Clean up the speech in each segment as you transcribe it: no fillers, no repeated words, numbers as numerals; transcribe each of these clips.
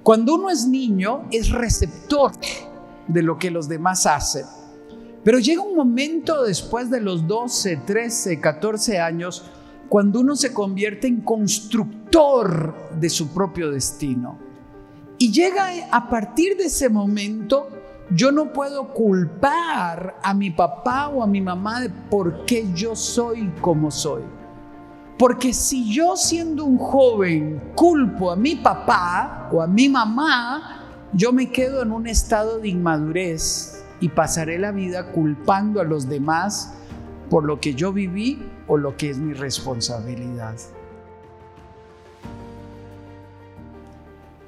Cuando uno es niño, es receptor de lo que los demás hacen. Pero llega un momento después de los 12, 13, 14 años, cuando uno se convierte en constructor de su propio destino. Y llega a partir de ese momento, yo no puedo culpar a mi papá o a mi mamá de por qué yo soy como soy. Porque si yo, siendo un joven, culpo a mi papá o a mi mamá, yo me quedo en un estado de inmadurez y pasaré la vida culpando a los demás por lo que yo viví o lo que es mi responsabilidad.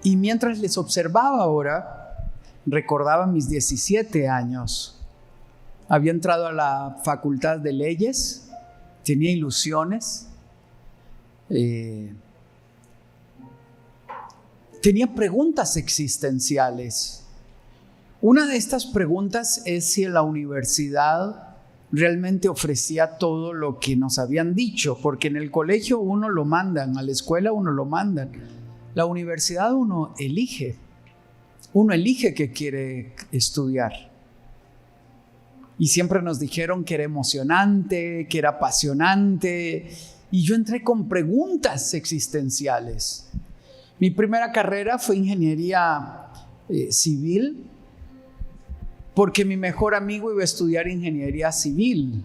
Y mientras les observaba ahora, recordaba mis 17 años. Había entrado a la Facultad de Leyes, tenía ilusiones, tenía preguntas existenciales. Una de estas preguntas es si en la universidad realmente ofrecía todo lo que nos habían dicho, porque en el colegio uno lo mandan, a la escuela uno lo mandan, la universidad uno elige qué quiere estudiar. Y siempre nos dijeron que era emocionante, que era apasionante, y yo entré con preguntas existenciales. Mi primera carrera fue ingeniería civil, porque mi mejor amigo iba a estudiar ingeniería civil.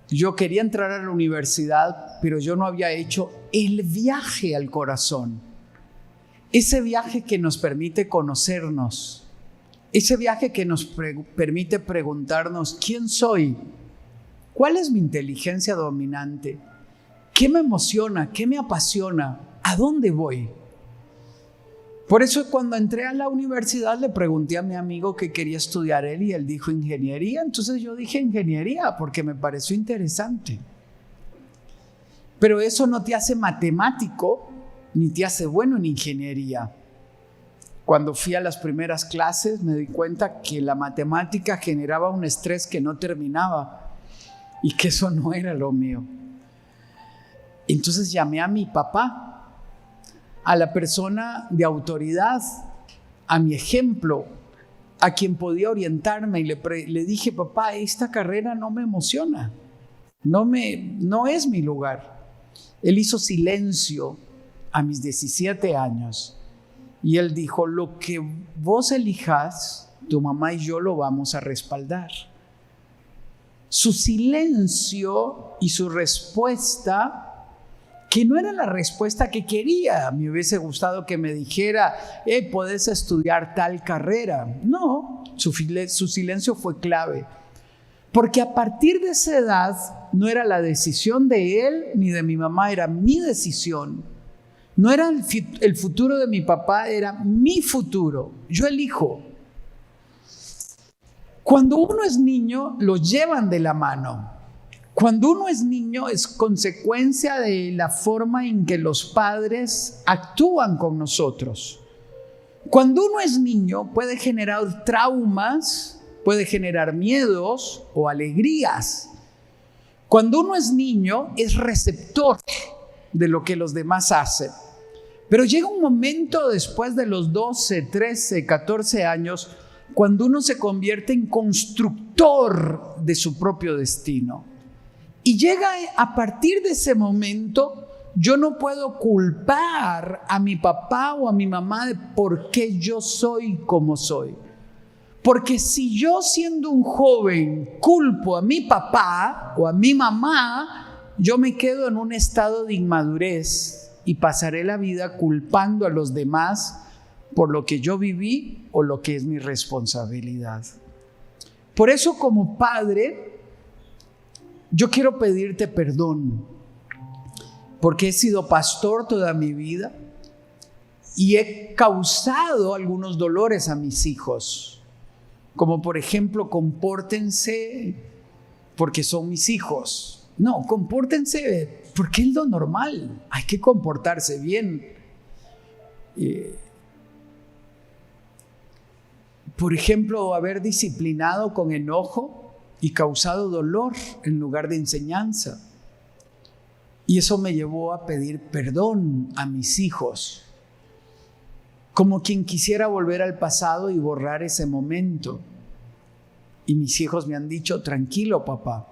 Yo quería entrar a la universidad, pero yo no había hecho el viaje al corazón. Ese viaje que nos permite conocernos. Ese viaje que nos permite preguntarnos ¿quién soy? ¿Cuál es mi inteligencia dominante? ¿Qué me emociona? ¿Qué me apasiona? ¿A dónde voy? Por eso cuando entré a la universidad le pregunté a mi amigo qué quería estudiar él y él dijo ingeniería. Entonces yo dije ingeniería porque me pareció interesante. Pero eso no te hace matemático ni te hace bueno en ingeniería. Cuando fui a las primeras clases me di cuenta que la matemática generaba un estrés que no terminaba y que eso no era lo mío. Entonces llamé a mi papá, a la persona de autoridad, a mi ejemplo, a quien podía orientarme y le dije, papá, esta carrera no me emociona, no es mi lugar. Él hizo silencio a mis 17 años y él dijo, lo que vos elijas, tu mamá y yo lo vamos a respaldar. Su silencio y su respuesta, que no era la respuesta que quería. Me hubiese gustado que me dijera, podés estudiar tal carrera. No, su silencio fue clave. Porque a partir de esa edad no era la decisión de él ni de mi mamá, era mi decisión. No era el futuro de mi papá, era mi futuro. Yo elijo. Cuando uno es niño, lo llevan de la mano. Cuando uno es niño es consecuencia de la forma en que los padres actúan con nosotros. Cuando uno es niño puede generar traumas, puede generar miedos o alegrías. Cuando uno es niño es receptor de lo que los demás hacen. Pero llega un momento después de los 12, 13, 14 años cuando uno se convierte en constructor de su propio destino. Y llega a partir de ese momento, yo no puedo culpar a mi papá o a mi mamá de por qué yo soy como soy. Porque si yo, siendo un joven, culpo a mi papá o a mi mamá, yo me quedo en un estado de inmadurez y pasaré la vida culpando a los demás por lo que yo viví o lo que es mi responsabilidad. Por eso, como padre, yo quiero pedirte perdón, porque he sido pastor toda mi vida y he causado algunos dolores a mis hijos, como por ejemplo, compórtense porque son mis hijos. No, compórtense porque es lo normal, hay que comportarse bien. Por ejemplo, haber disciplinado con enojo y causado dolor en lugar de enseñanza. Y eso me llevó a pedir perdón a mis hijos. como quien quisiera volver al pasado y borrar ese momento. Y mis hijos me han dicho, tranquilo, papá.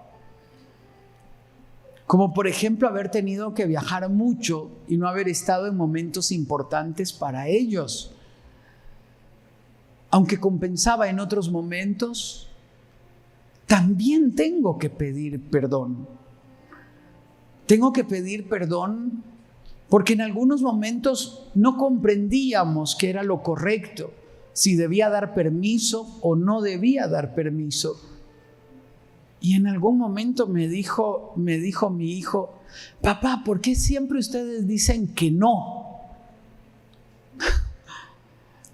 Como por ejemplo haber tenido que viajar mucho y no haber estado en momentos importantes para ellos. Aunque compensaba en otros momentos, también tengo que pedir perdón. Tengo que pedir perdón porque en algunos momentos no comprendíamos qué era lo correcto, si debía dar permiso o no debía dar permiso. Y en algún momento me dijo mi hijo, papá, ¿por qué siempre ustedes dicen que no?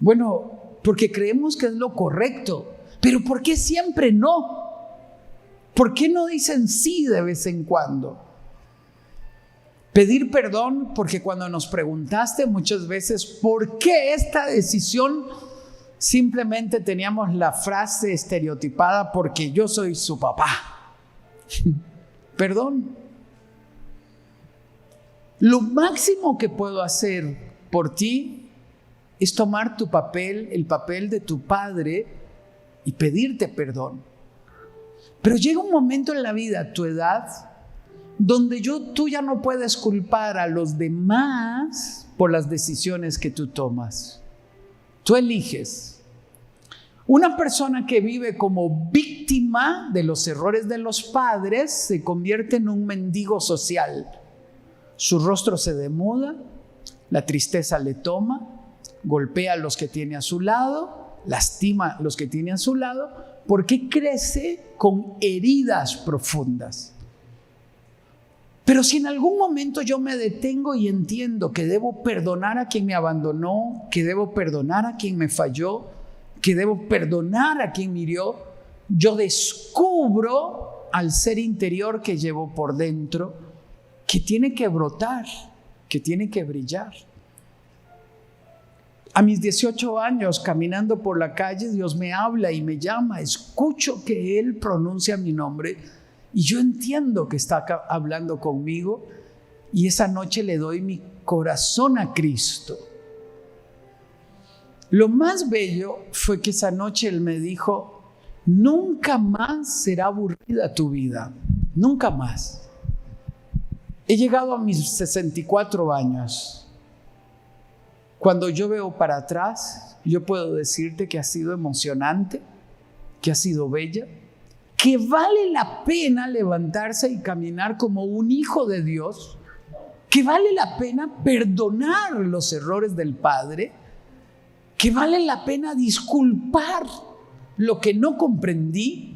Bueno, porque creemos que es lo correcto, pero ¿por qué siempre no? ¿Por qué no dicen sí de vez en cuando? Pedir perdón porque cuando nos preguntaste muchas veces ¿por qué esta decisión? Simplemente teníamos la frase estereotipada porque yo soy su papá. Perdón. Lo máximo que puedo hacer por ti es tomar tu papel, el papel de tu padre y pedirte perdón. Pero llega un momento en la vida, a tu edad, donde tú ya no puedes culpar a los demás por las decisiones que tú tomas. Tú eliges. Una persona que vive como víctima de los errores de los padres se convierte en un mendigo social. Su rostro se demuda, la tristeza le toma, golpea a los que tiene a su lado, lastima a los que tiene a su lado, porque crece con heridas profundas. Pero si en algún momento yo me detengo y entiendo que debo perdonar a quien me abandonó, que debo perdonar a quien me falló, que debo perdonar a quien me hirió, yo descubro al ser interior que llevo por dentro, que tiene que brotar, que tiene que brillar. A mis 18 años, caminando por la calle, Dios me habla y me llama, escucho que Él pronuncia mi nombre y yo entiendo que está hablando conmigo y esa noche le doy mi corazón a Cristo. Lo más bello fue que esa noche Él me dijo, nunca más será aburrida tu vida, nunca más. He llegado a mis 64 años. Cuando yo veo para atrás, yo puedo decirte que ha sido emocionante, que ha sido bella, que vale la pena levantarse y caminar como un hijo de Dios, que vale la pena perdonar los errores del Padre, que vale la pena disculpar lo que no comprendí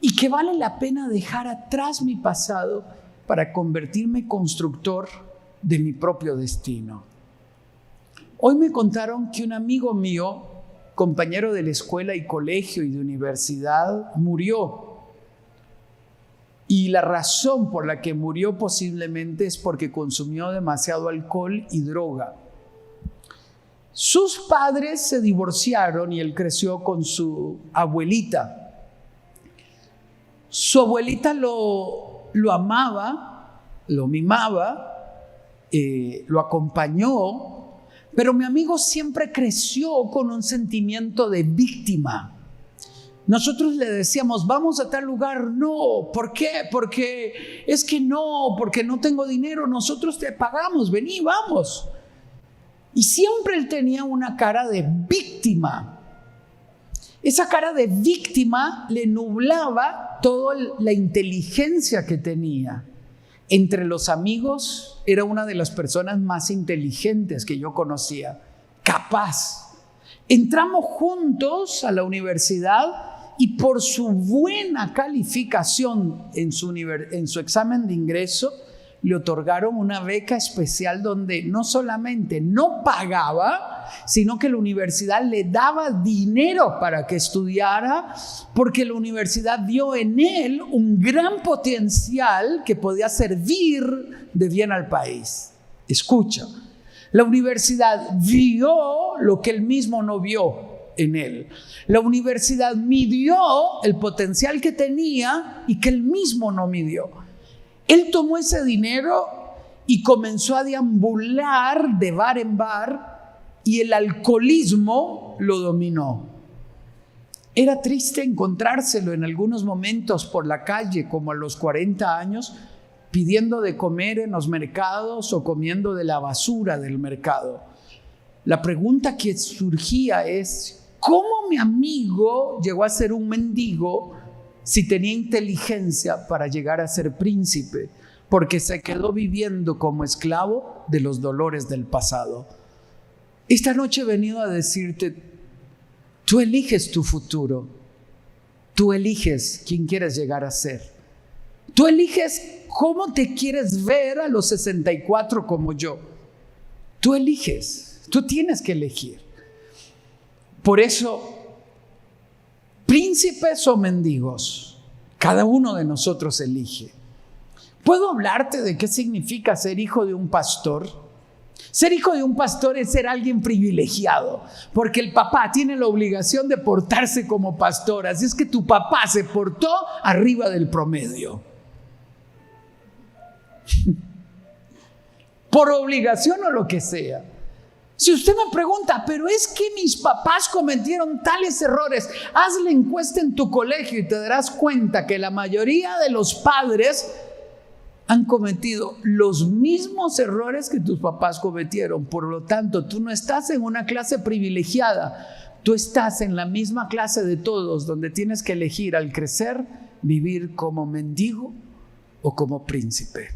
y que vale la pena dejar atrás mi pasado para convertirme en constructor de mi propio destino. Hoy me contaron que un amigo mío, compañero de la escuela y colegio y de universidad, murió. Y la razón por la que murió posiblemente es porque consumió demasiado alcohol y droga. Sus padres se divorciaron y él creció con su abuelita. Su abuelita lo amaba, lo mimaba, lo acompañó, pero mi amigo siempre creció con un sentimiento de víctima. Nosotros le decíamos, vamos a tal lugar, no, ¿por qué? Porque es que no, porque no tengo dinero, nosotros te pagamos, vení, vamos. Y siempre él tenía una cara de víctima. Esa cara de víctima le nublaba toda la inteligencia que tenía. Entre los amigos era una de las personas más inteligentes que yo conocía, capaz. Entramos juntos a la universidad y por su buena calificación en su examen de ingreso, le otorgaron una beca especial donde no solamente no pagaba, sino que la universidad le daba dinero para que estudiara, porque la universidad vio en él un gran potencial que podía servir de bien al país. Escucha, la universidad vio lo que él mismo no vio en él. La universidad midió el potencial que tenía y que él mismo no midió. Él tomó ese dinero y comenzó a deambular de bar en bar y el alcoholismo lo dominó. Era triste encontrárselo en algunos momentos por la calle, como a los 40 años, pidiendo de comer en los mercados o comiendo de la basura del mercado. La pregunta que surgía es, ¿cómo mi amigo llegó a ser un mendigo si tenía inteligencia para llegar a ser príncipe? Porque se quedó viviendo como esclavo de los dolores del pasado. Esta noche he venido a decirte, tú eliges tu futuro. Tú eliges quién quieres llegar a ser. Tú eliges cómo te quieres ver a los 64 como yo. Tú eliges. Tú tienes que elegir. Por eso, príncipes o mendigos, cada uno de nosotros elige. ¿Puedo hablarte de qué significa ser hijo de un pastor? Ser hijo de un pastor es ser alguien privilegiado, porque el papá tiene la obligación de portarse como pastor. Así es que tu papá se portó arriba del promedio. Por obligación o lo que sea. Si usted me pregunta, pero es que mis papás cometieron tales errores, haz la encuesta en tu colegio y te darás cuenta que la mayoría de los padres han cometido los mismos errores que tus papás cometieron. Por lo tanto, tú no estás en una clase privilegiada, tú estás en la misma clase de todos, donde tienes que elegir al crecer, vivir como mendigo o como príncipe.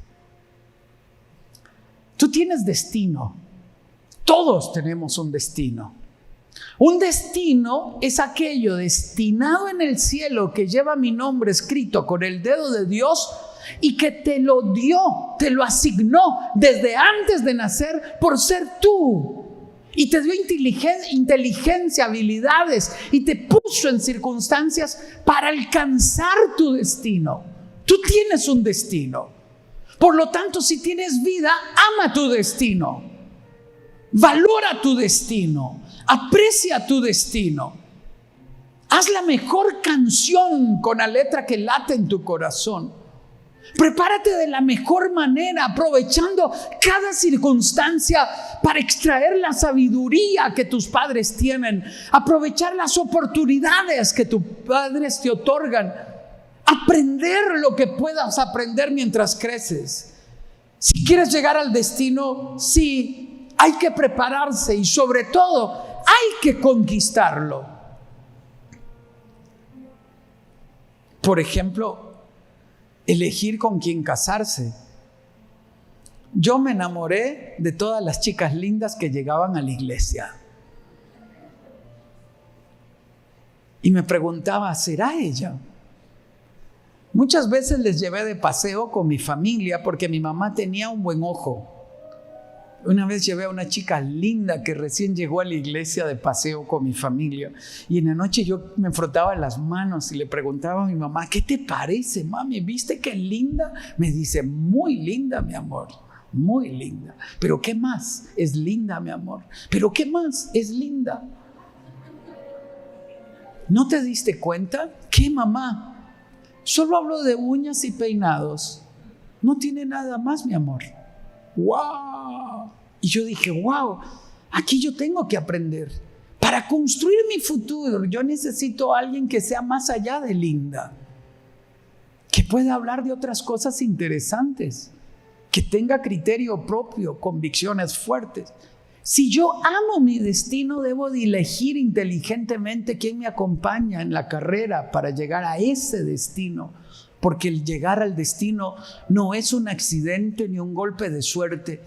Tú tienes destino. Todos tenemos un destino. Un destino es aquello destinado en el cielo que lleva mi nombre escrito con el dedo de Dios y que te lo dio, te lo asignó desde antes de nacer por ser tú. Y te dio inteligencia, habilidades y te puso en circunstancias para alcanzar tu destino. Tú tienes un destino. Por lo tanto, si tienes vida, ama tu destino. Valora tu destino. Aprecia tu destino. Haz la mejor canción con la letra que late en tu corazón. Prepárate de la mejor manera, aprovechando cada circunstancia para extraer la sabiduría que tus padres tienen, aprovechar las oportunidades que tus padres te otorgan, aprender lo que puedas aprender mientras creces. Si quieres llegar al destino, sí, hay que prepararse y sobre todo hay que conquistarlo. Por ejemplo, elegir con quién casarse. Yo me enamoré de todas las chicas lindas que llegaban a la iglesia. Y me preguntaba, ¿será ella? Muchas veces les llevé de paseo con mi familia porque mi mamá tenía un buen ojo. Una vez llevé a una chica linda que recién llegó a la iglesia de paseo con mi familia. Y en la noche yo me frotaba las manos y le preguntaba a mi mamá, ¿qué te parece, mami? ¿Viste qué linda? Me dice, muy linda, mi amor, muy linda. ¿Pero qué más? Es linda, mi amor. ¿Pero qué más? Es linda. ¿No te diste cuenta? ¿Qué, mamá? Solo hablo de uñas y peinados. No tiene nada más, mi amor. ¡Wow! Y yo dije, wow, aquí yo tengo que aprender. Para construir mi futuro, yo necesito a alguien que sea más allá de linda, que pueda hablar de otras cosas interesantes, que tenga criterio propio, convicciones fuertes. Si yo amo mi destino, debo de elegir inteligentemente quién me acompaña en la carrera para llegar a ese destino. Porque el llegar al destino no es un accidente ni un golpe de suerte,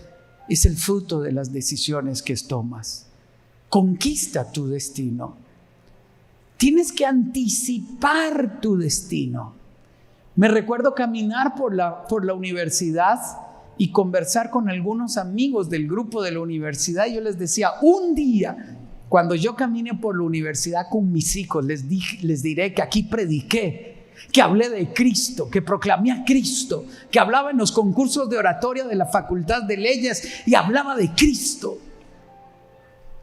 es el fruto de las decisiones que tomas. Conquista tu destino. Tienes que anticipar tu destino. Me recuerdo caminar por la universidad y conversar con algunos amigos del grupo de la universidad. Yo les decía, un día, cuando yo camine por la universidad con mis hijos, les diré que aquí prediqué, que hablé de Cristo, que proclamé a Cristo, que hablaba en los concursos de oratoria de la Facultad de Leyes y hablaba de Cristo.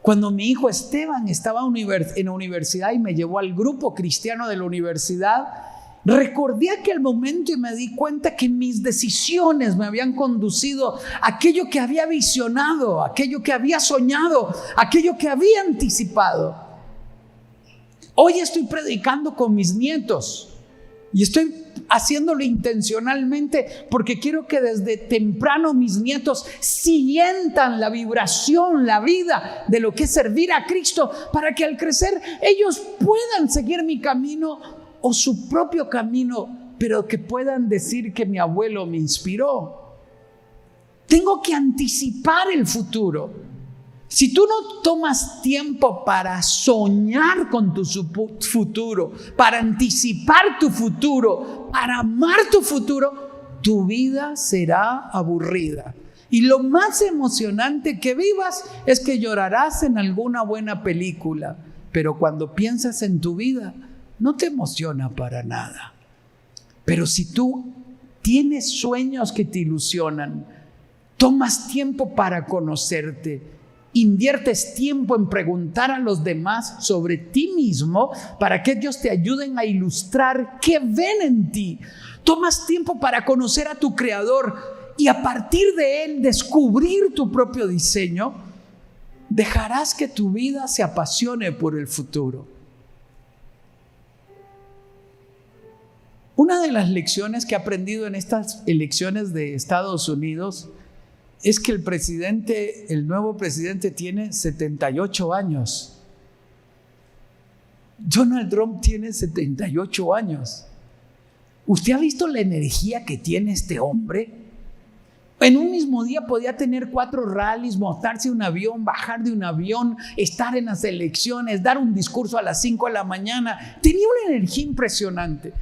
Cuando mi hijo Esteban estaba en la universidad y me llevó al grupo cristiano de la universidad, Recordé aquel momento y me di cuenta que mis decisiones me habían conducido a aquello que había visionado, aquello que había soñado, aquello que había anticipado. Hoy estoy predicando con mis nietos y estoy haciéndolo intencionalmente porque quiero que desde temprano mis nietos sientan la vibración, la vida de lo que es servir a Cristo, para que al crecer ellos puedan seguir mi camino o su propio camino, pero que puedan decir que mi abuelo me inspiró. Tengo que anticipar el futuro. Si tú no tomas tiempo para soñar con tu futuro, para anticipar tu futuro, para amar tu futuro, tu vida será aburrida. Y lo más emocionante que vivas es que llorarás en alguna buena película, pero cuando piensas en tu vida, no te emociona para nada. Pero si tú tienes sueños que te ilusionan, tomas tiempo para conocerte, inviertes tiempo en preguntar a los demás sobre ti mismo para que ellos te ayuden a ilustrar qué ven en ti, tomas tiempo para conocer a tu Creador y a partir de él descubrir tu propio diseño, dejarás que tu vida se apasione por el futuro. Una de las lecciones que he aprendido en estas elecciones de Estados Unidos es que el nuevo presidente tiene 78 años. Donald Trump tiene 78 años. ¿Usted ha visto la energía que tiene este hombre? En un mismo día podía tener 4 rallies, montarse un avión, bajar de un avión, estar en las elecciones, dar un discurso a las 5 de la mañana. Tenía una energía impresionante.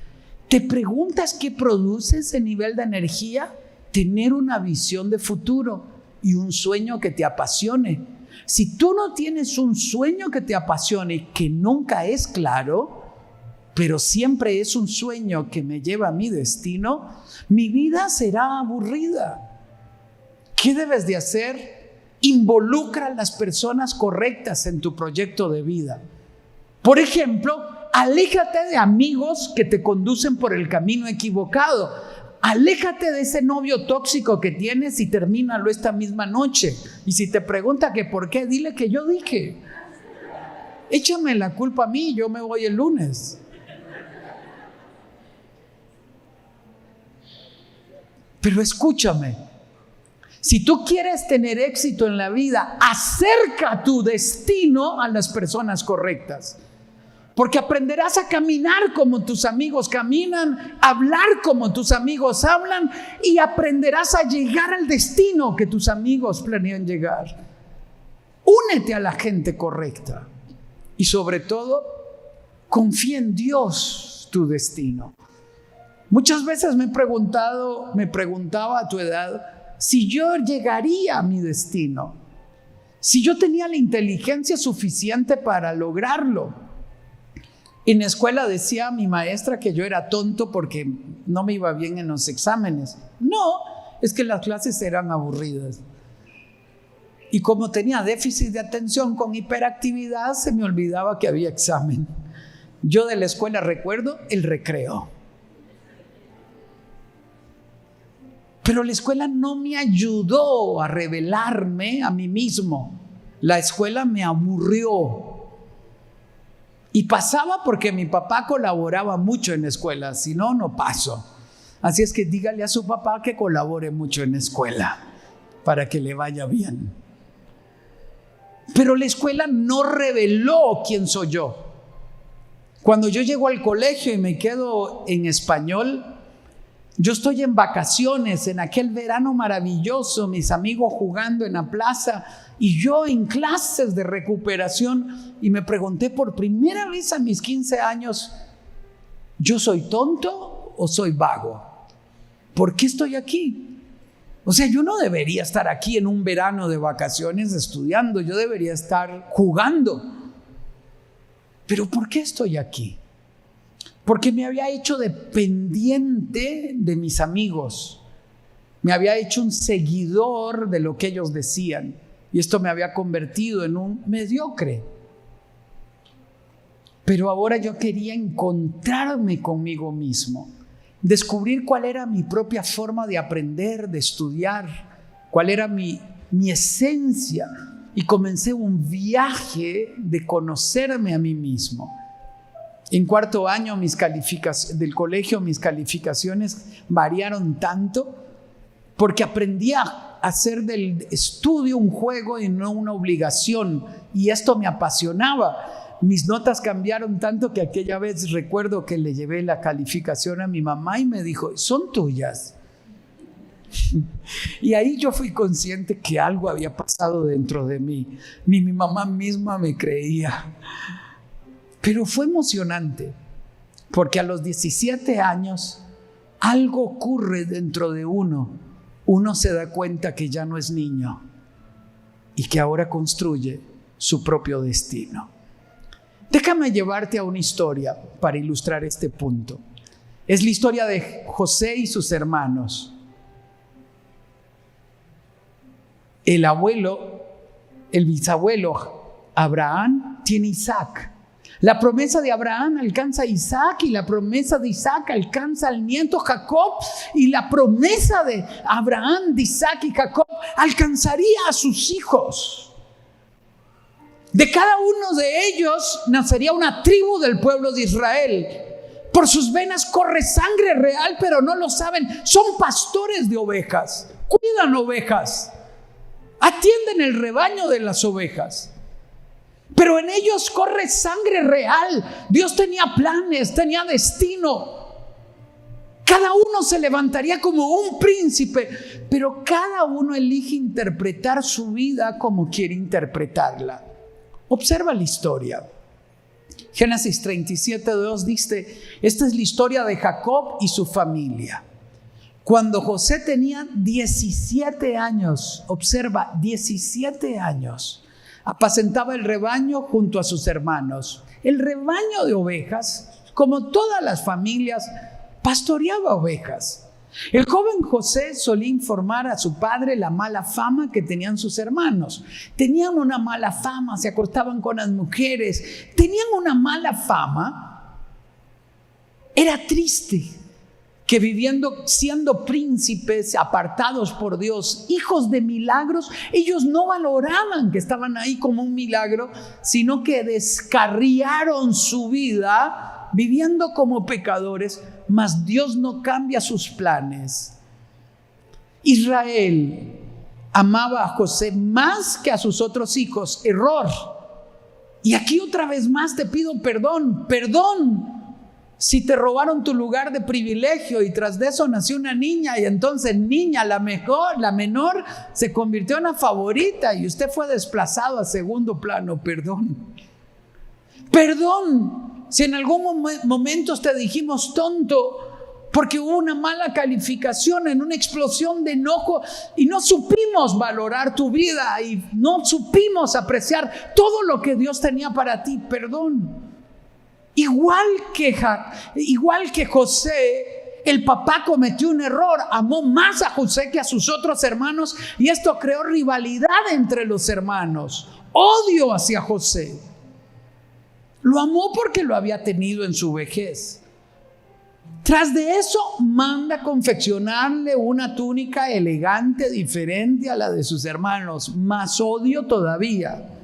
¿Te preguntas qué produce ese nivel de energía? Tener una visión de futuro y un sueño que te apasione. Si tú no tienes un sueño que te apasione, que nunca es claro, pero siempre es un sueño que me lleva a mi destino, mi vida será aburrida. ¿Qué debes de hacer? Involucra a las personas correctas en tu proyecto de vida. Por ejemplo, aléjate de amigos que te conducen por el camino equivocado. Aléjate de ese novio tóxico que tienes y termínalo esta misma noche. Y si te pregunta que por qué, dile que yo dije. Échame la culpa a mí, yo me voy el lunes. Pero escúchame, si tú quieres tener éxito en la vida, acerca tu destino a las personas correctas. Porque aprenderás a caminar como tus amigos caminan, hablar como tus amigos hablan y aprenderás a llegar al destino que tus amigos planean llegar. Únete a la gente correcta y sobre todo, confía en Dios tu destino. Muchas veces me preguntaba a tu edad si yo llegaría a mi destino, si yo tenía la inteligencia suficiente para lograrlo. En la escuela decía mi maestra que yo era tonto porque no me iba bien en los exámenes. No, es que las clases eran aburridas. Y como tenía déficit de atención con hiperactividad, se me olvidaba que había examen. Yo de la escuela recuerdo el recreo. Pero la escuela no me ayudó a revelarme a mí mismo. La escuela me aburrió. Y pasaba porque mi papá colaboraba mucho en la escuela, si no, no paso. Así es que dígale a su papá que colabore mucho en la escuela para que le vaya bien. Pero la escuela no reveló quién soy yo. Cuando yo llego al colegio y me quedo en español, yo estoy en vacaciones, en aquel verano maravilloso, mis amigos jugando en la plaza y yo en clases de recuperación, y me pregunté por primera vez a mis 15 años, ¿yo soy tonto o soy vago? ¿Por qué estoy aquí? O sea, yo no debería estar aquí en un verano de vacaciones estudiando, yo debería estar jugando. ¿Pero por qué estoy aquí? Porque me había hecho dependiente de mis amigos, me había hecho un seguidor de lo que ellos decían, y esto me había convertido en un mediocre. Pero ahora yo quería encontrarme conmigo mismo, descubrir cuál era mi propia forma de aprender, de estudiar, cuál era mi esencia. Y comencé un viaje de conocerme a mí mismo. En cuarto año del colegio, mis calificaciones variaron tanto porque aprendí a hacer del estudio un juego y no una obligación. Y esto me apasionaba. Mis notas cambiaron tanto que aquella vez recuerdo que le llevé la calificación a mi mamá y me dijo, son tuyas. Y ahí yo fui consciente que algo había pasado dentro de mí. Ni mi mamá misma me creía. Pero fue emocionante, porque a los 17 años algo ocurre dentro de uno. Uno se da cuenta que ya no es niño y que ahora construye su propio destino. Déjame llevarte a una historia para ilustrar este punto. Es la historia de José y sus hermanos. El bisabuelo Abraham tiene Isaac. La promesa de Abraham alcanza a Isaac y la promesa de Isaac alcanza al nieto Jacob y la promesa de Abraham, de Isaac y Jacob alcanzaría a sus hijos. De cada uno de ellos nacería una tribu del pueblo de Israel. Por sus venas corre sangre real, pero no lo saben. Son pastores de ovejas, cuidan ovejas, atienden el rebaño de las ovejas. Pero en ellos corre sangre real. Dios tenía planes, tenía destino. Cada uno se levantaría como un príncipe, pero cada uno elige interpretar su vida como quiere interpretarla. Observa la historia. Génesis 37:2 dice, esta es la historia de Jacob y su familia. Cuando José tenía 17 años, observa, 17 años, apacentaba el rebaño junto a sus hermanos. El rebaño de ovejas, como todas las familias, pastoreaba ovejas. El joven José solía informar a su padre la mala fama que tenían sus hermanos. Tenían una mala fama, se acostaban con las mujeres, tenían una mala fama. Era triste que siendo príncipes apartados por Dios, hijos de milagros, ellos no valoraban que estaban ahí como un milagro, sino que descarriaron su vida viviendo como pecadores, mas Dios no cambia sus planes. Israel amaba a José más que a sus otros hijos. Error. Y aquí otra vez más te pido perdón. Si te robaron tu lugar de privilegio y tras de eso nació una niña y entonces niña, la menor, se convirtió en la favorita y usted fue desplazado a segundo plano. Perdón si en algún momento te dijimos tonto porque hubo una mala calificación en una explosión de enojo y no supimos valorar tu vida y no supimos apreciar todo lo que Dios tenía para ti. Perdón. Igual que José, el papá cometió un error, amó más a José que a sus otros hermanos y esto creó rivalidad entre los hermanos, odio hacia José. Lo amó porque lo había tenido en su vejez. Tras de eso manda confeccionarle una túnica elegante, diferente a la de sus hermanos, más odio todavía.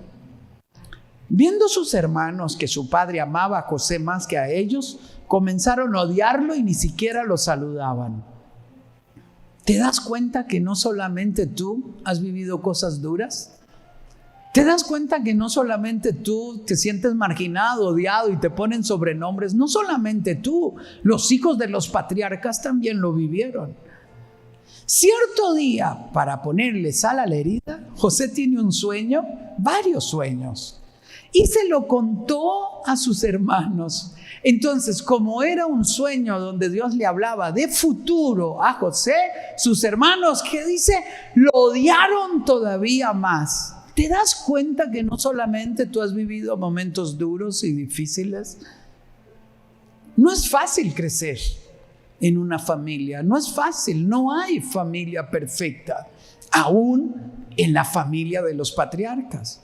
Viendo sus hermanos que su padre amaba a José más que a ellos, comenzaron a odiarlo y ni siquiera lo saludaban. ¿Te das cuenta que no solamente tú has vivido cosas duras? ¿Te das cuenta que no solamente tú te sientes marginado, odiado y te ponen sobrenombres? No solamente tú, los hijos de los patriarcas también lo vivieron. Cierto día, para ponerle sal a la herida, José tiene un sueño, varios sueños, y se lo contó a sus hermanos. Entonces, como era un sueño donde Dios le hablaba de futuro a José, sus hermanos, ¿qué dice? Lo odiaron todavía más. ¿Te das cuenta que no solamente tú has vivido momentos duros y difíciles? No es fácil crecer en una familia, no es fácil, no hay familia perfecta, aún en la familia de los patriarcas.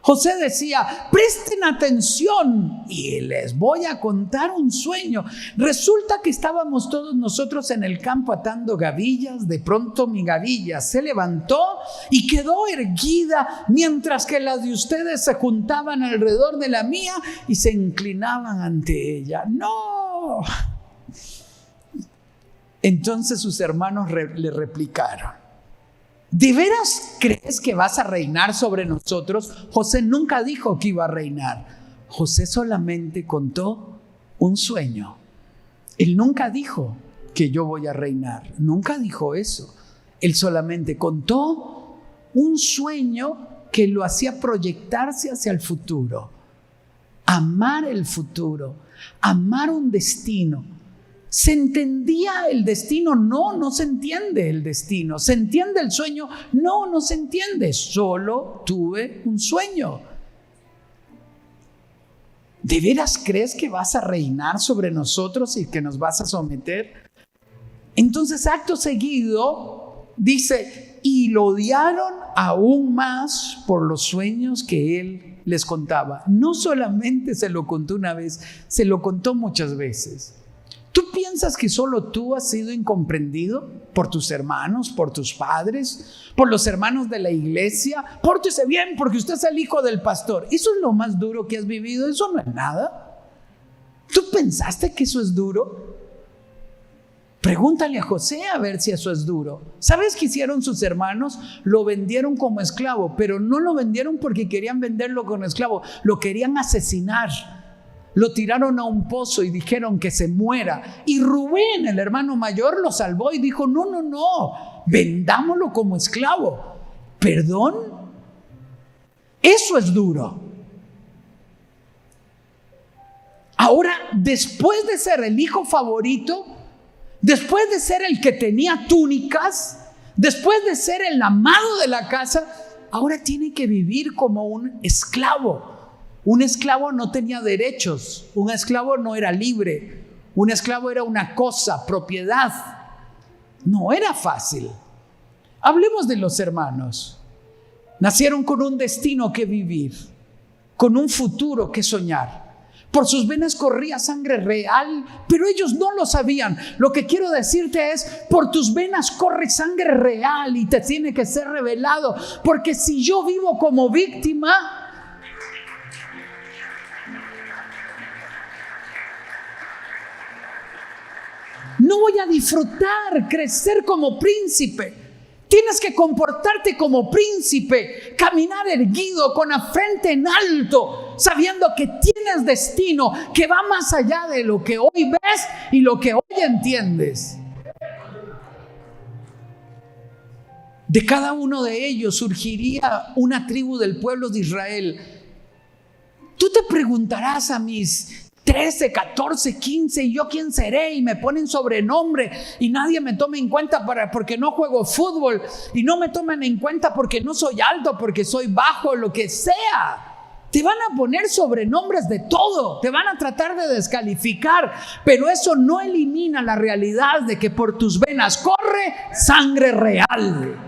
José decía, presten atención y les voy a contar un sueño. Resulta que estábamos todos nosotros en el campo atando gavillas. De pronto mi gavilla se levantó y quedó erguida, mientras que las de ustedes se juntaban alrededor de la mía y se inclinaban ante ella. ¡No! Entonces sus hermanos le replicaron, ¿de veras crees que vas a reinar sobre nosotros? José nunca dijo que iba a reinar. José solamente contó un sueño. Él nunca dijo que yo voy a reinar. Nunca dijo eso. Él solamente contó un sueño que lo hacía proyectarse hacia el futuro. Amar el futuro. Amar un destino. ¿Se entendía el destino? No, no se entiende el destino. ¿Se entiende el sueño? No, no se entiende. Solo tuve un sueño. ¿De veras crees que vas a reinar sobre nosotros y que nos vas a someter? Entonces, acto seguido, dice, y lo odiaron aún más por los sueños que él les contaba. No solamente se lo contó una vez, se lo contó muchas veces. ¿Tú piensas que solo tú has sido incomprendido por tus hermanos, por tus padres, por los hermanos de la iglesia? Pórtese bien porque usted es el hijo del pastor. ¿Eso es lo más duro que has vivido? Eso no es nada. ¿Tú pensaste que eso es duro? Pregúntale a José a ver si eso es duro. ¿Sabes qué hicieron sus hermanos? Lo vendieron como esclavo, pero no lo vendieron porque querían venderlo como esclavo. Lo querían asesinar. Lo tiraron a un pozo y dijeron que se muera. Y Rubén, el hermano mayor, lo salvó y dijo, no, vendámoslo como esclavo. ¿Perdón? Eso es duro. Ahora, después de ser el hijo favorito, después de ser el que tenía túnicas, después de ser el amado de la casa, ahora tiene que vivir como un esclavo. Un esclavo no tenía derechos, un esclavo no era libre, un esclavo era una cosa, propiedad. No era fácil. Hablemos de los hermanos. Nacieron con un destino que vivir, con un futuro que soñar. Por sus venas corría sangre real, pero ellos no lo sabían. Lo que quiero decirte es, por tus venas corre sangre real y te tiene que ser revelado. Porque si yo vivo como víctima, no voy a disfrutar crecer como príncipe. Tienes que comportarte como príncipe, caminar erguido, con la frente en alto, sabiendo que tienes destino que va más allá de lo que hoy ves y lo que hoy entiendes. De cada uno de ellos surgiría una tribu del pueblo de Israel. Tú te preguntarás a mis 13, 14, 15, ¿y yo quién seré? Y me ponen sobrenombre y nadie me toma en cuenta porque no juego fútbol, y no me toman en cuenta porque no soy alto, porque soy bajo, lo que sea. Te van a poner sobrenombres de todo, te van a tratar de descalificar, pero eso no elimina la realidad de que por tus venas corre sangre real.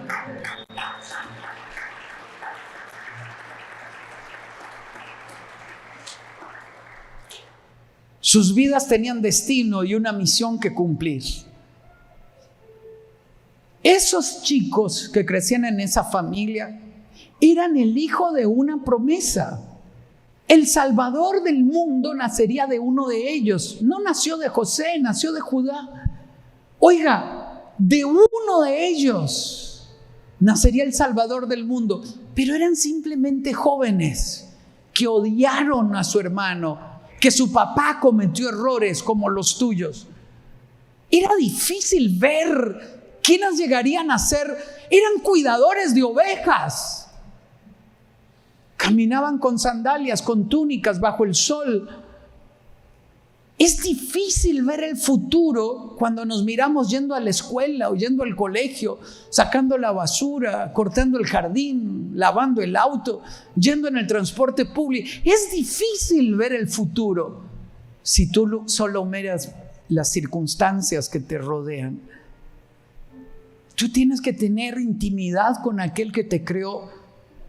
Sus vidas tenían destino y una misión que cumplir. Esos chicos que crecían en esa familia eran el hijo de una promesa. El Salvador del mundo nacería de uno de ellos. No nació de José, nació de Judá. Oiga, de uno de ellos nacería el Salvador del mundo. Pero eran simplemente jóvenes que odiaron a su hermano, que su papá cometió errores como los tuyos. Era difícil ver quiénes llegarían a ser. Eran cuidadores de ovejas. Caminaban con sandalias, con túnicas bajo el sol. Es difícil ver el futuro cuando nos miramos yendo a la escuela o yendo al colegio, sacando la basura, cortando el jardín, lavando el auto, yendo en el transporte público. Es difícil ver el futuro si tú solo miras las circunstancias que te rodean. Tú tienes que tener intimidad con aquel que te creó.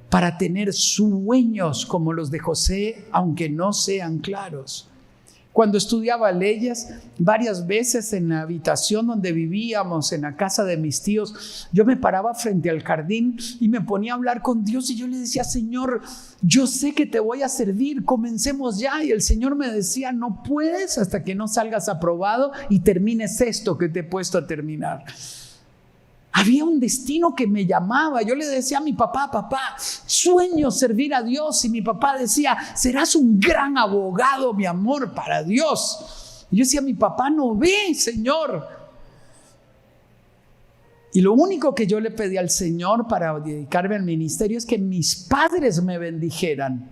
para tener sueños como los de José, aunque no sean claros. Cuando estudiaba leyes, varias veces en la habitación donde vivíamos, en la casa de mis tíos, yo me paraba frente al jardín y me ponía a hablar con Dios y yo le decía: Señor, yo sé que te voy a servir, comencemos ya. Y el Señor me decía: no puedes hasta que no salgas aprobado y termines esto que te he puesto a terminar. Había un destino que me llamaba. Yo le decía a mi papá: papá, sueño servir a Dios. Y mi papá decía: serás un gran abogado, mi amor, para Dios. Y yo decía: mi papá no ve, Señor. Y lo único que yo le pedí al Señor para dedicarme al ministerio es que mis padres me bendijeran.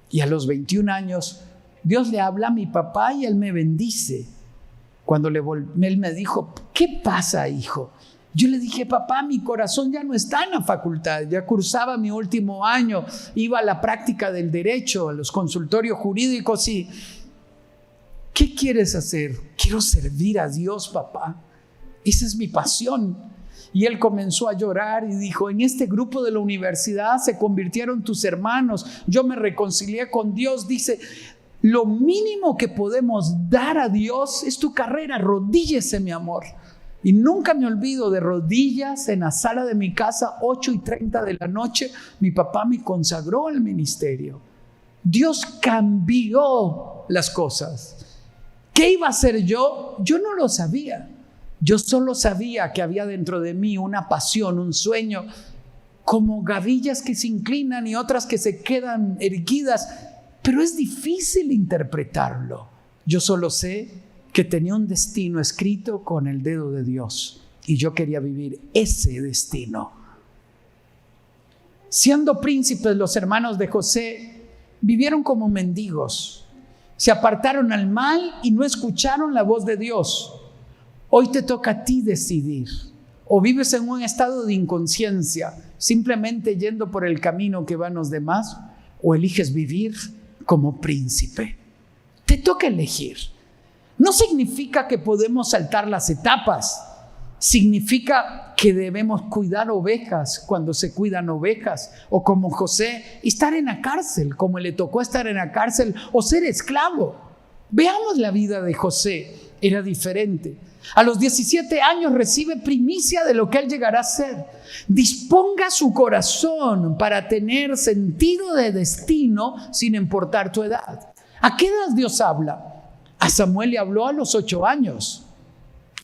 Y a los 21 años, Dios le habla a mi papá y él me bendice. Cuando él me dijo: ¿qué pasa, hijo? Yo le dije: papá, mi corazón ya no está en la facultad, ya cursaba mi último año, iba a la práctica del derecho, a los consultorios jurídicos y ¿qué quieres hacer? Quiero servir a Dios, papá. Esa es mi pasión. Y él comenzó a llorar y dijo: en este grupo de la universidad se convirtieron tus hermanos, yo me reconcilié con Dios. Dice: lo mínimo que podemos dar a Dios es tu carrera, arrodíllese, mi amor. Y nunca me olvido, de rodillas en la sala de mi casa, 8:30 de la noche, mi papá me consagró al ministerio. Dios cambió las cosas. ¿Qué iba a hacer yo? Yo no lo sabía. Yo solo sabía que había dentro de mí una pasión, un sueño, como gavillas que se inclinan y otras que se quedan erguidas, pero es difícil interpretarlo. Yo solo sé que tenía un destino escrito con el dedo de Dios y yo quería vivir ese destino. Siendo príncipes, los hermanos de José vivieron como mendigos, se apartaron al mal y no escucharon la voz de Dios. Hoy te toca a ti decidir: o vives en un estado de inconsciencia, simplemente yendo por el camino que van los demás, o eliges vivir como príncipe. Te toca elegir. No significa que podemos saltar las etapas. Significa que debemos cuidar ovejas cuando se cuidan ovejas. O como José, estar en la cárcel, como le tocó estar en la cárcel, o ser esclavo. Veamos la vida de José. Era diferente. A los 17 años recibe primicia de lo que él llegará a ser. Disponga su corazón para tener sentido de destino sin importar tu edad. ¿A qué edad Dios habla? A Samuel le habló a los 8 años.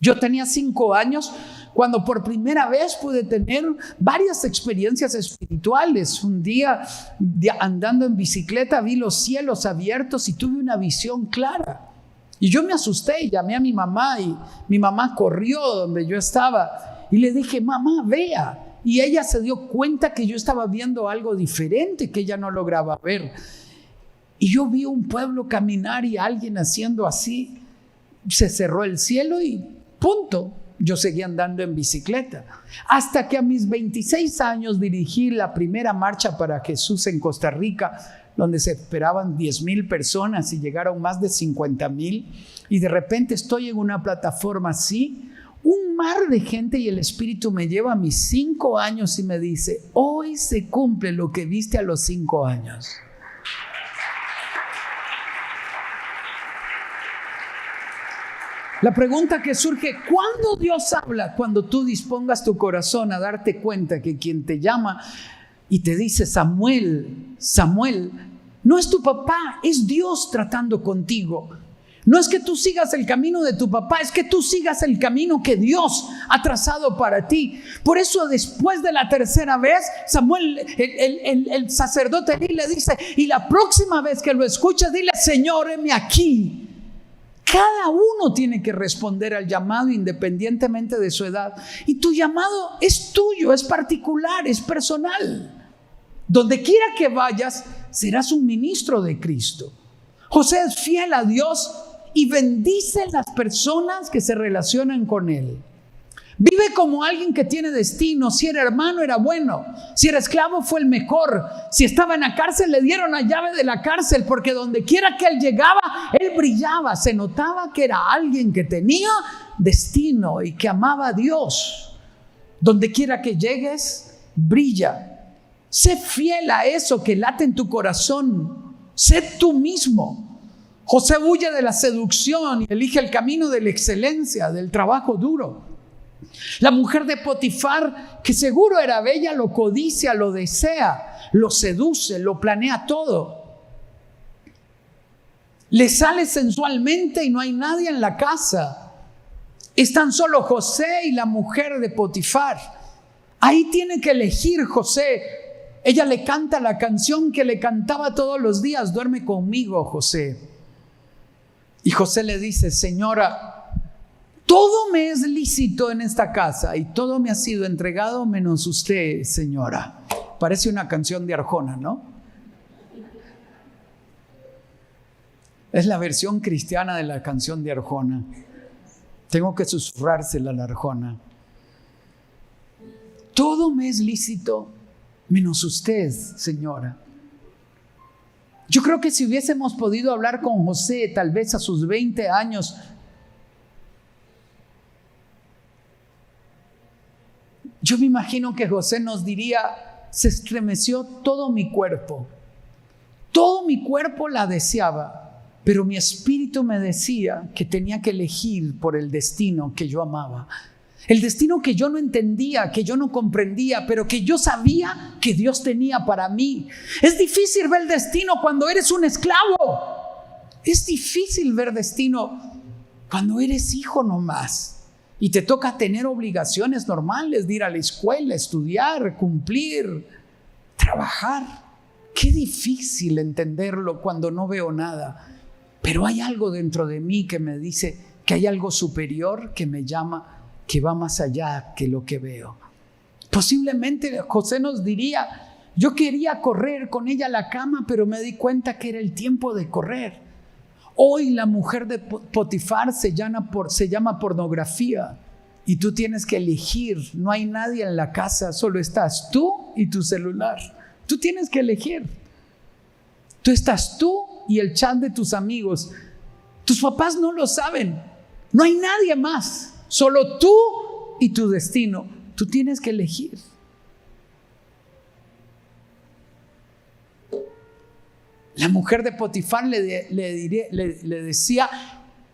Yo tenía 5 años cuando por primera vez pude tener varias experiencias espirituales. Un día, andando en bicicleta, vi los cielos abiertos y tuve una visión clara. Y yo me asusté y llamé a mi mamá y mi mamá corrió donde yo estaba y le dije: mamá, vea. Y ella se dio cuenta que yo estaba viendo algo diferente que ella no lograba ver. Y yo vi un pueblo caminar y alguien haciendo así. Se cerró el cielo y punto. Yo seguí andando en bicicleta. Hasta que a mis 26 años dirigí la primera marcha para Jesús en Costa Rica, donde se esperaban 10,000 personas y llegaron más de 50,000. Y de repente estoy en una plataforma así, un mar de gente, y el Espíritu me lleva a mis 5 años y me dice: hoy se cumple lo que viste a los 5 años. La pregunta que surge: ¿cuándo Dios habla? Cuando tú dispongas tu corazón a darte cuenta que quien te llama y te dice: Samuel, Samuel, no es tu papá, es Dios tratando contigo. No es que tú sigas el camino de tu papá, es que tú sigas el camino que Dios ha trazado para ti. Por eso, después de la tercera vez, Samuel, el sacerdote Elí, le dice: y la próxima vez que lo escuches, dile: Señor, heme aquí. Cada uno tiene que responder al llamado independientemente de su edad. Y tu llamado es tuyo, es particular, es personal. Donde quiera que vayas, serás un ministro de Cristo. José es fiel a Dios y bendice a las personas que se relacionan con él. Vive como alguien que tiene destino. Si era hermano, era bueno. Si era esclavo, fue el mejor. Si estaba en la cárcel, le dieron la llave de la cárcel, porque donde quiera que él llegaba, él brillaba. Se notaba que era alguien que tenía destino y que amaba a Dios. Donde quiera que llegues, brilla. Sé fiel a eso que late en tu corazón. Sé tú mismo. José huye de la seducción y elige el camino de la excelencia, del trabajo duro. La mujer de Potifar, que seguro era bella, lo codicia, lo desea, lo seduce, lo planea todo. Le sale sensualmente y no hay nadie en la casa. Están solo José y la mujer de Potifar. Ahí tiene que elegir José. Ella le canta la canción que le cantaba todos los días: duerme conmigo, José. Y José le dice: señora, todo me es lícito en esta casa y todo me ha sido entregado menos usted, señora. Parece una canción de Arjona, ¿no? Es la versión cristiana de la canción de Arjona. Tengo que susurrársela a la Arjona. Todo me es lícito menos usted, señora. Yo creo que si hubiésemos podido hablar con José, tal vez a sus 20 años, yo me imagino que José nos diría: se estremeció todo mi cuerpo. Todo mi cuerpo la deseaba. Pero mi espíritu me decía que tenía que elegir por el destino que yo amaba. El destino que yo no entendía, que yo no comprendía, pero que yo sabía que Dios tenía para mí. Es difícil ver el destino cuando eres un esclavo. Es difícil ver destino cuando eres hijo nomás. Y te toca tener obligaciones normales de ir a la escuela, estudiar, cumplir, trabajar. Qué difícil entenderlo cuando no veo nada. Pero hay algo dentro de mí que me dice que hay algo superior que me llama, que va más allá que lo que veo. Posiblemente José nos diría: yo quería correr con ella a la cama, pero me di cuenta que era el tiempo de correr. Hoy la mujer de Potifar se llama pornografía y tú tienes que elegir. No hay nadie en la casa, solo estás tú y tu celular. Tú tienes que elegir. Tú estás tú y el chat de tus amigos. Tus papás no lo saben. No hay nadie más. Solo tú y tu destino. Tú tienes que elegir. La mujer de Potifar le decía: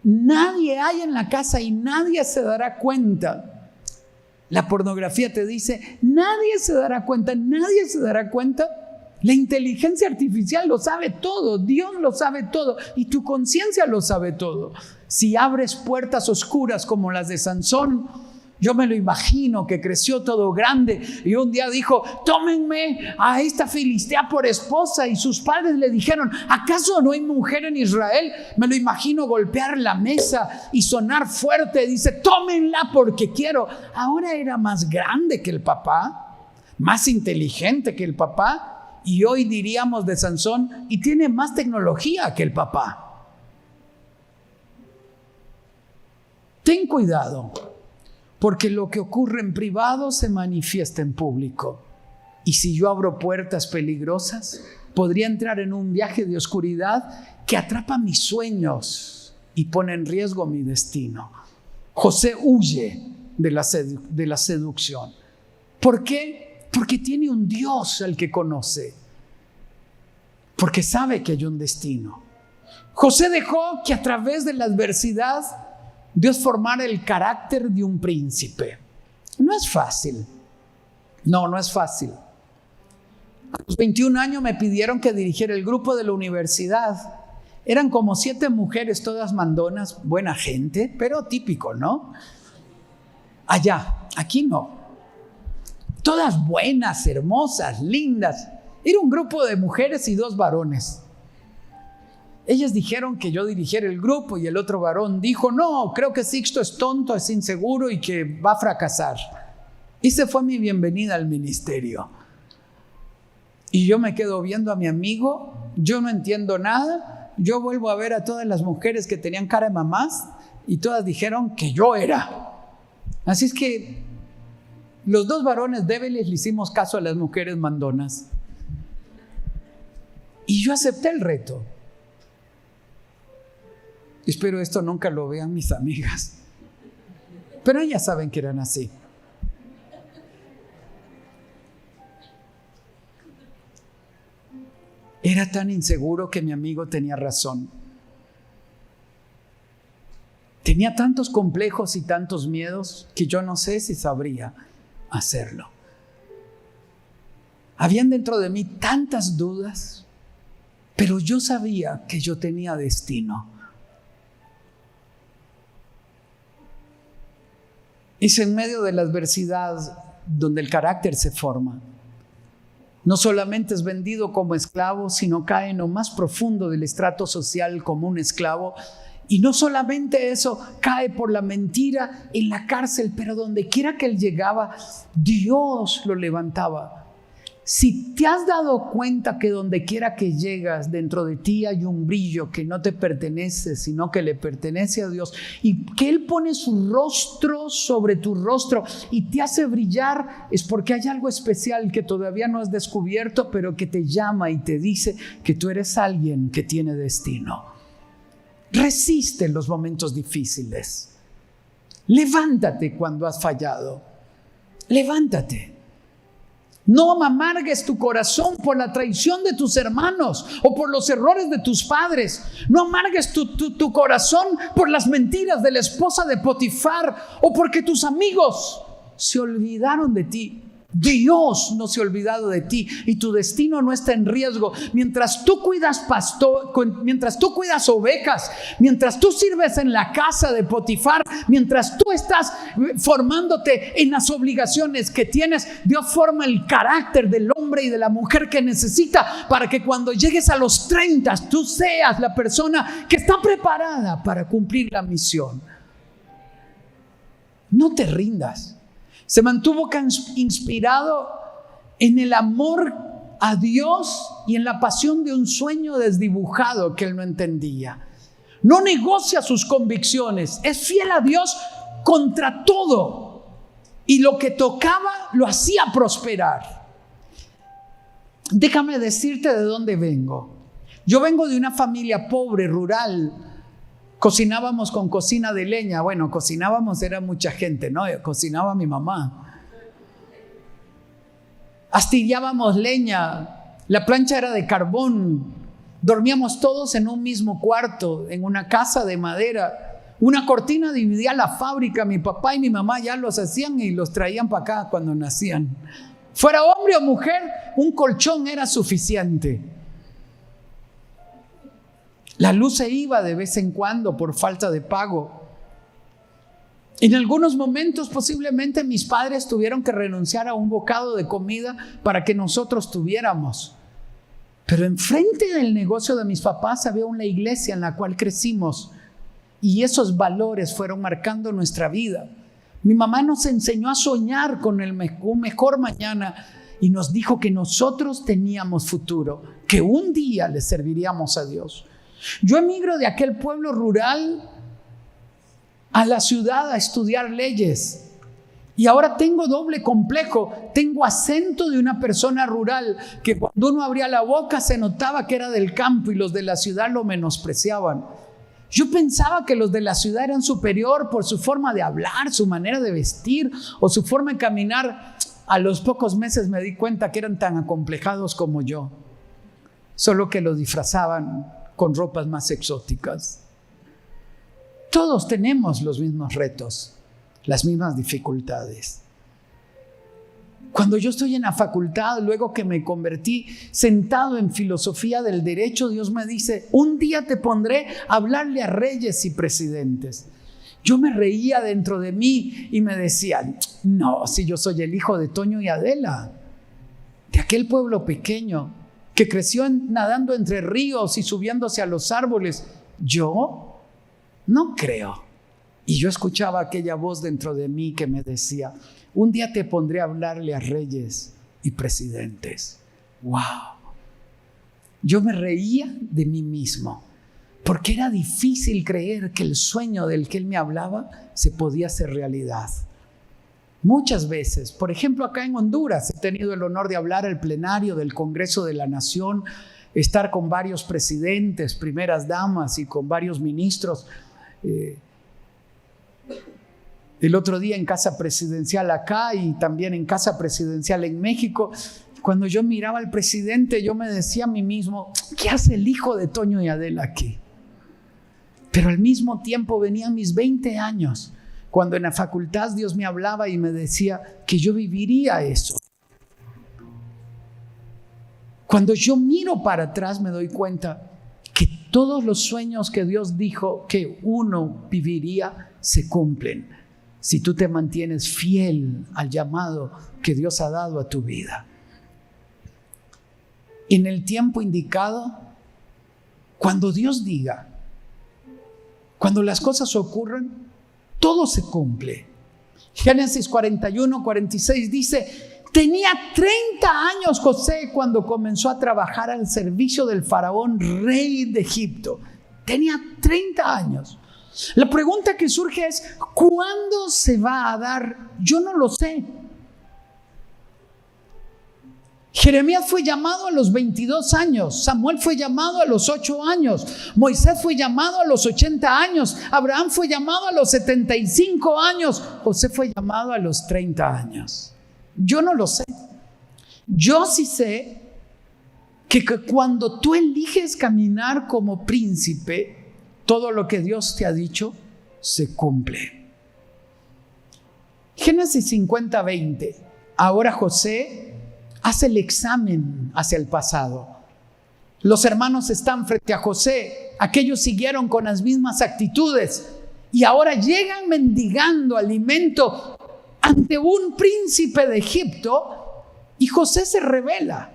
nadie hay en la casa y nadie se dará cuenta. La pornografía te dice: nadie se dará cuenta, nadie se dará cuenta. La inteligencia artificial lo sabe todo, Dios lo sabe todo y tu conciencia lo sabe todo. Si abres puertas oscuras como las de Sansón, yo me lo imagino que creció todo grande y un día dijo: tómenme a esta filistea por esposa, y sus padres le dijeron: ¿acaso no hay mujer en Israel? Me lo imagino golpear la mesa y sonar fuerte. Dice: tómenla porque quiero. Ahora era más grande que el papá, más inteligente que el papá. Y hoy diríamos de Sansón: y tiene más tecnología que el papá. Ten cuidado, porque lo que ocurre en privado se manifiesta en público. Y si yo abro puertas peligrosas, podría entrar en un viaje de oscuridad que atrapa mis sueños y pone en riesgo mi destino. José huye de la seducción. ¿Por qué? Porque tiene un Dios al que conoce. Porque sabe que hay un destino. José dejó que a través de la adversidad Dios formara el carácter de un príncipe. No es fácil. No es fácil. A los 21 años me pidieron que dirigiera el grupo de la universidad. Eran como 7 mujeres, todas mandonas, buena gente, pero típico, ¿no? Allá, aquí no. Todas buenas, hermosas, lindas. Era un grupo de mujeres y 2 varones. Ellas dijeron que yo dirigiera el grupo y el otro varón dijo: no, creo que Sixto es tonto, es inseguro y que va a fracasar. Y esa fue mi bienvenida al ministerio. Y yo me quedo viendo a mi amigo, yo no entiendo nada. Yo vuelvo a ver a todas las mujeres que tenían cara de mamás y todas dijeron que yo era. Así es que los 2 varones débiles le hicimos caso a las mujeres mandonas. Y yo acepté el reto. Espero esto nunca lo vean mis amigas. Pero ellas saben que eran así. Era tan inseguro que mi amigo tenía razón. Tenía tantos complejos y tantos miedos que yo no sé si sabría hacerlo. Habían dentro de mí tantas dudas, pero yo sabía que yo tenía destino. Es en medio de la adversidad donde el carácter se forma. No solamente es vendido como esclavo, sino cae en lo más profundo del estrato social como un esclavo. Y no solamente eso, cae por la mentira en la cárcel, pero donde quiera que él llegaba, Dios lo levantaba. Si te has dado cuenta que donde quiera que llegas, dentro de ti hay un brillo que no te pertenece, sino que le pertenece a Dios, y que Él pone su rostro sobre tu rostro y te hace brillar, es porque hay algo especial que todavía no has descubierto, pero que te llama y te dice que tú eres alguien que tiene destino. Resiste en los momentos difíciles. Levántate cuando has fallado. Levántate. No amargues tu corazón por la traición de tus hermanos o por los errores de tus padres. No amargues tu corazón por las mentiras de la esposa de Potifar o porque tus amigos se olvidaron de ti. Dios no se ha olvidado de ti y tu destino no está en riesgo. Mientras tú cuidas mientras tú cuidas ovejas, mientras tú sirves en la casa de Potifar, mientras tú estás formándote en las obligaciones que tienes, Dios forma el carácter del hombre y de la mujer que necesita para que cuando llegues a los 30 tú seas la persona que está preparada para cumplir la misión. No te rindas. Se mantuvo inspirado en el amor a Dios y en la pasión de un sueño desdibujado que él no entendía. No negocia sus convicciones, es fiel a Dios contra todo y lo que tocaba lo hacía prosperar. Déjame decirte de dónde vengo. Yo vengo de una familia pobre, rural. Cocinábamos con cocina de leña. Bueno, cocinábamos, era mucha gente, ¿no? Cocinaba mi mamá. Astillábamos leña. La plancha era de carbón. Dormíamos todos en un mismo cuarto, en una casa de madera. Una cortina dividía la fábrica. Mi papá y mi mamá ya los hacían y los traían para acá cuando nacían. Fuera hombre o mujer, un colchón era suficiente. La luz se iba de vez en cuando por falta de pago. En algunos momentos posiblemente mis padres tuvieron que renunciar a un bocado de comida para que nosotros tuviéramos. Pero enfrente del negocio de mis papás había una iglesia en la cual crecimos y esos valores fueron marcando nuestra vida. Mi mamá nos enseñó a soñar con un mejor mañana y nos dijo que nosotros teníamos futuro, que un día le serviríamos a Dios. Yo emigro de aquel pueblo rural a la ciudad a estudiar leyes y ahora tengo doble complejo. Tengo acento de una persona rural que cuando uno abría la boca se notaba que era del campo y los de la ciudad lo menospreciaban. Yo pensaba que los de la ciudad eran superior por su forma de hablar, su manera de vestir o su forma de caminar. A los pocos meses me di cuenta que eran tan acomplejados como yo, solo que los disfrazaban con ropas más exóticas. Todos tenemos los mismos retos, las mismas dificultades. Cuando yo estoy en la facultad, luego que me convertí, sentado en filosofía del derecho, Dios me dice, un día te pondré a hablarle a reyes y presidentes. Yo me reía dentro de mí y me decía, no, si yo soy el hijo de Toño y Adela, de aquel pueblo pequeño, que creció nadando entre ríos y subiéndose a los árboles. Yo no creo. Y yo escuchaba aquella voz dentro de mí que me decía, un día te pondré a hablarle a reyes y presidentes. ¡Wow! Yo me reía de mí mismo, porque era difícil creer que el sueño del que él me hablaba se podía hacer realidad. Muchas veces, por ejemplo acá en Honduras, he tenido el honor de hablar al plenario del Congreso de la Nación, estar con varios presidentes, primeras damas y con varios ministros. El otro día en Casa Presidencial acá y también en Casa Presidencial en México, Cuando yo miraba al presidente, yo me decía a mí mismo, ¿qué hace el hijo de Toño y Adela aquí? Pero al mismo tiempo venían mis 20 años, cuando en la facultad Dios me hablaba y me decía que yo viviría eso. Cuando yo miro para atrás me doy cuenta que todos los sueños que Dios dijo que uno viviría se cumplen si tú te mantienes fiel al llamado que Dios ha dado a tu vida. En el tiempo indicado, cuando Dios diga, cuando las cosas ocurran, todo se cumple. Génesis 41:46 dice: tenía 30 años José cuando comenzó a trabajar al servicio del faraón, rey de Egipto. Tenía 30 años. La pregunta que surge es: ¿cuándo se va a dar? Yo no lo sé. Jeremías fue llamado a los 22 años, Samuel fue llamado a los 8 años, Moisés fue llamado a los 80 años, Abraham fue llamado a los 75 años, José fue llamado a los 30 años. Yo no lo sé. Yo sí sé que cuando tú eliges caminar como príncipe, todo lo que Dios te ha dicho se cumple. Génesis 50:20. Ahora José hace el examen hacia el pasado. Los hermanos están frente a José. Aquellos siguieron con las mismas actitudes y ahora llegan mendigando alimento ante un príncipe de Egipto, y José se revela.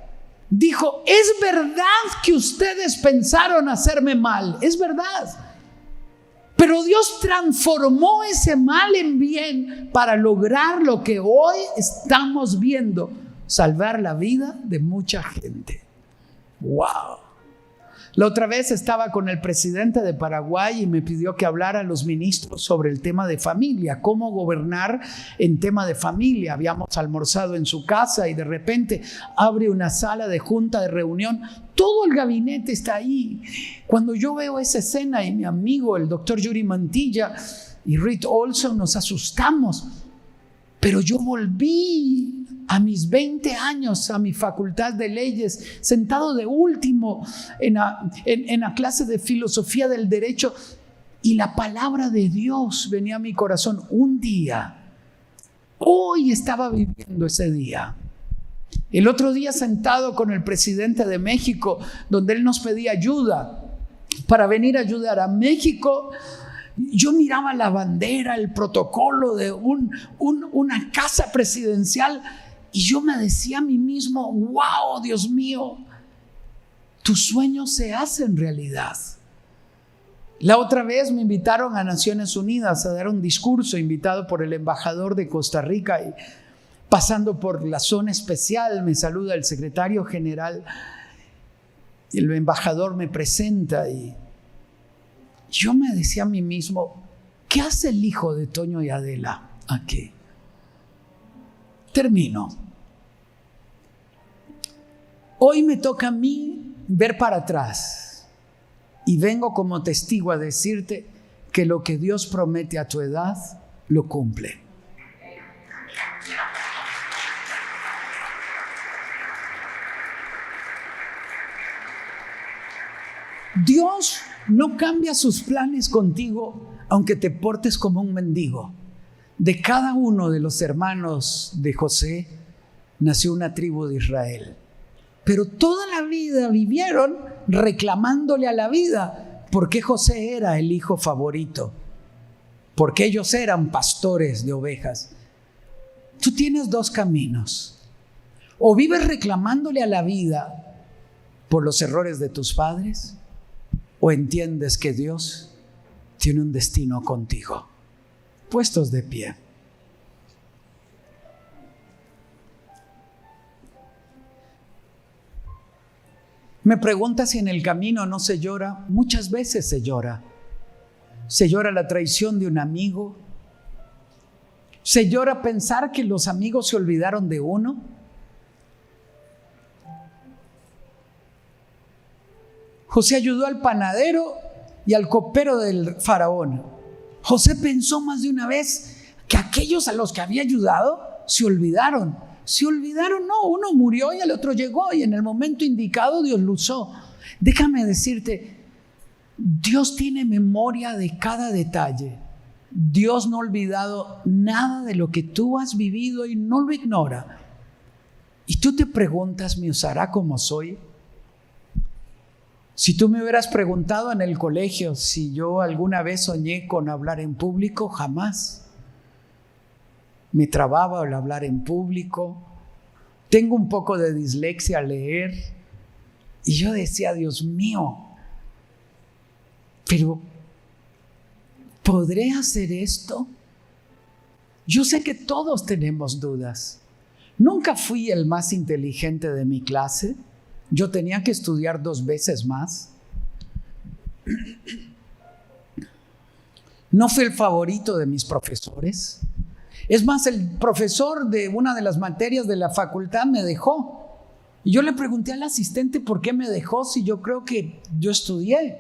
Dijo: es verdad que ustedes pensaron hacerme mal, es verdad, pero Dios transformó ese mal en bien para lograr lo que hoy estamos viendo: salvar la vida de mucha gente. ¡Wow! La otra vez estaba con el presidente de Paraguay y me pidió que hablara a los ministros sobre el tema de familia, cómo gobernar en tema de familia. Habíamos almorzado en su casa y de repente abre una sala de junta de reunión. Todo el gabinete está ahí. Cuando yo veo esa escena y mi amigo, el doctor Yuri Mantilla y Rick Olson, nos asustamos. Pero yo volví a mis 20 años a mi facultad de leyes, sentado de último en la clase de filosofía del derecho, y la palabra de Dios venía a mi corazón. Un día, hoy estaba viviendo ese día. El otro día sentado con el presidente de México, donde él nos pedía ayuda para venir a ayudar a México, yo miraba la bandera, el protocolo de una casa presidencial, y yo me decía a mí mismo: wow, Dios mío, tus sueños se hacen realidad. La otra vez me invitaron a Naciones Unidas a dar un discurso, invitado por el embajador de Costa Rica, y pasando por la zona especial me saluda el secretario general, y el embajador me presenta, y yo me decía a mí mismo: ¿qué hace el hijo de Toño y Adela aquí? Termino. Hoy me toca a mí ver para atrás, y vengo como testigo a decirte que lo que Dios promete a tu edad lo cumple. Dios no cambia sus planes contigo aunque te portes como un mendigo. De cada uno de los hermanos de José nació una tribu de Israel. Pero toda la vida vivieron reclamándole a la vida, porque José era el hijo favorito, porque ellos eran pastores de ovejas. Tú tienes dos caminos: o vives reclamándole a la vida por los errores de tus padres, o entiendes que Dios tiene un destino contigo. Puestos de pie. Me pregunta si en el camino no se llora. Muchas veces se llora. Se llora la traición de un amigo. Se llora pensar que los amigos se olvidaron de uno. José ayudó al panadero y al copero del faraón. José pensó más de una vez que aquellos a los que había ayudado se olvidaron. Se olvidaron, no, uno murió y el otro llegó y en el momento indicado Dios lo usó. Déjame decirte, Dios tiene memoria de cada detalle. Dios no ha olvidado nada de lo que tú has vivido y no lo ignora. Y tú te preguntas, ¿me usará como soy? Si tú me hubieras preguntado en el colegio si yo alguna vez soñé con hablar en público, jamás. Me trababa al hablar en público. Tengo un poco de dislexia al leer. Y yo decía, Dios mío, pero ¿podré hacer esto? Yo sé que todos tenemos dudas. Nunca fui el más inteligente de mi clase. Yo tenía que estudiar 2 veces más. No fui el favorito de mis profesores. Es más, el profesor de una de las materias de la facultad me dejó. Y yo le pregunté al asistente por qué me dejó si yo creo que yo estudié.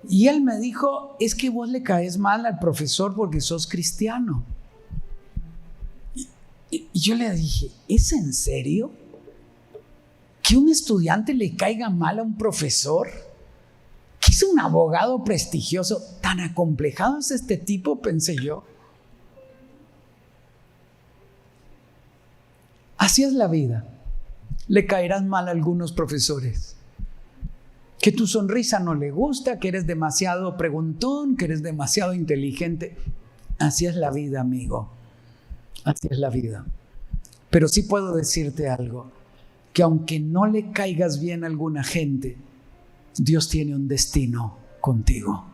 Y él me dijo, es que vos le caes mal al profesor porque sos cristiano. Y yo le dije, ¿es en serio? ¿Que un estudiante le caiga mal a un profesor? ¿Que es un abogado prestigioso? ¿Tan acomplejado es este tipo? Pensé yo. Así es la vida. Le caerán mal a algunos profesores. Que tu sonrisa no le gusta, que eres demasiado preguntón, que eres demasiado inteligente. Así es la vida, amigo. Así es la vida. Pero sí puedo decirte algo, que aunque no le caigas bien a alguna gente, Dios tiene un destino contigo.